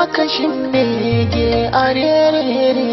makashin bege arerere.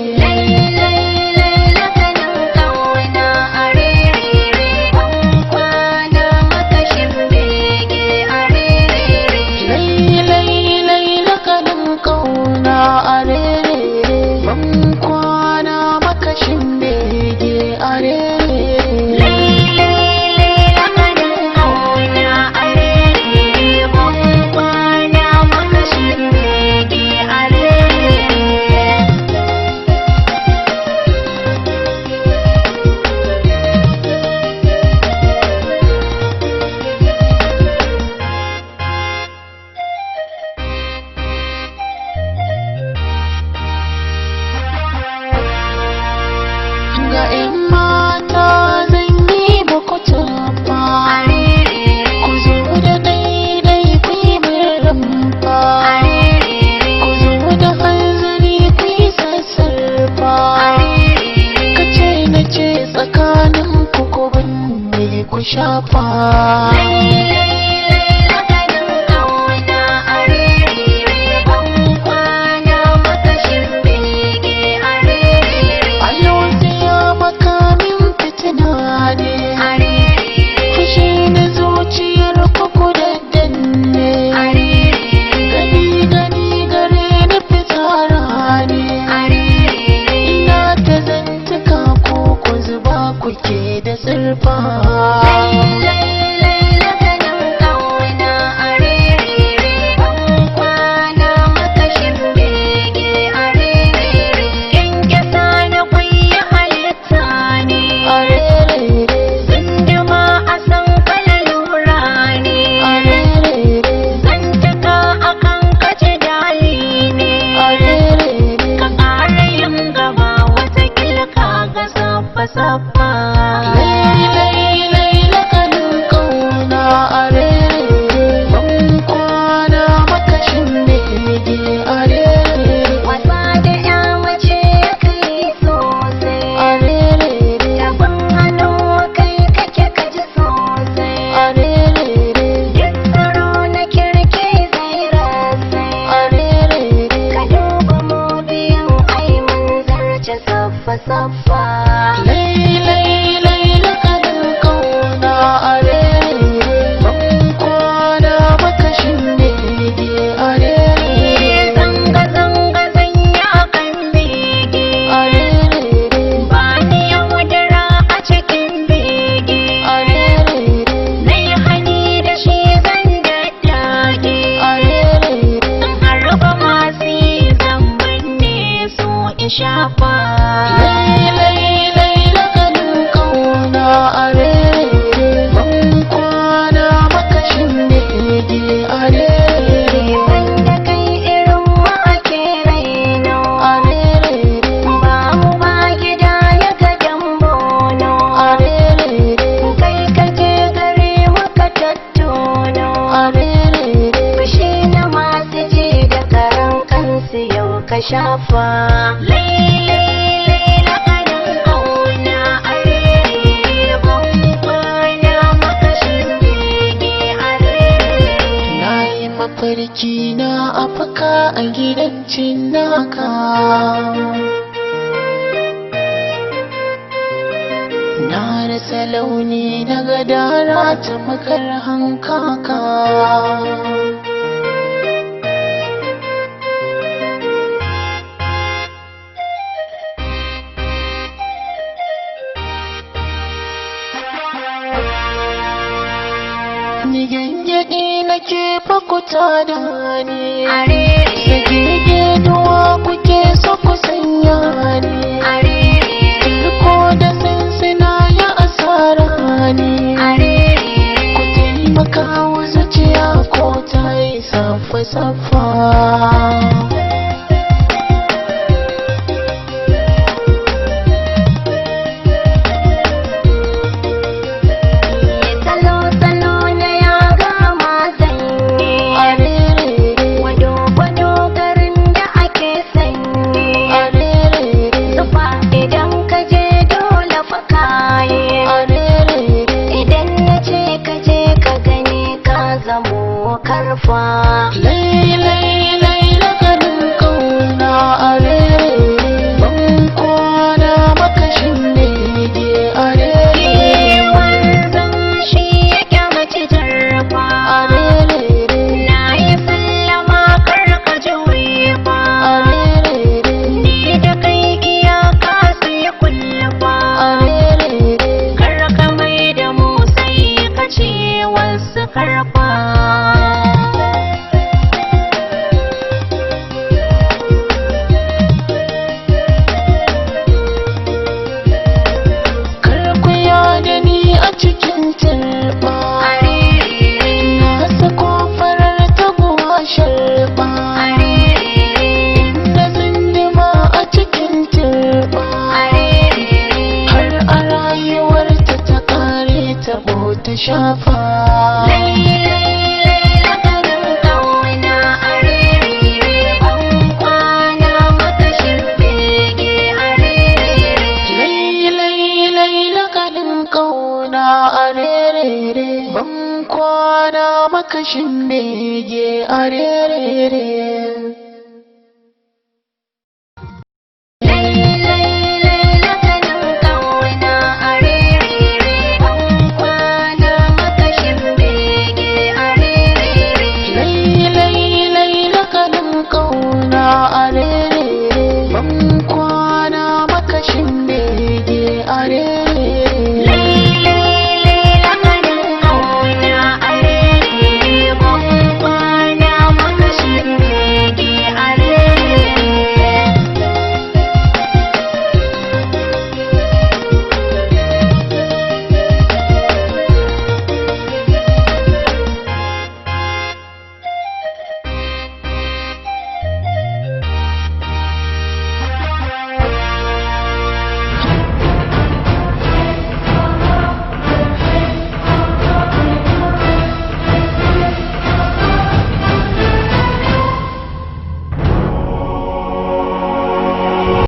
Ga 'yan mata zan yi muku tafa, ku zo da daidai ku yi min ramfa, ku zo da hanzari ku yi sassarfa, ka ce na ce tsakanin ku ku binne ku shafa. Kuke da tsirfa safa lai lakanin kauna arere, ban kwana makashin bege arere. Wasa da ya mace kai sosai arere, taban hannu kai kake kaji sosai arere, duk tsaro na kirki zai rasai arere, ka duba mu biyan ai mun zarce saffa. Shafa lai lakanin kauna arere, ban kwana makashin bege arere. Wanda kai irin mu ake raino arere, ba mu ba gida ya ga dambono arere, kai kaje gare muka tattono arere, fushi na masu ji da karan kansu yau ka shafa. Mafarki na afaka a gidan cinnaka, na rasa launi na gadara ta makar hankaka. Ni gyangyaɗi nake fakuta da ni, sagege duwa kuke so ku sanya ni, turko da sansina ya asara ni, ku taimaka wa zuciya ko ta yi saffa. Karfa lai lakanin shafa. Ban kwana makashin bege a rere.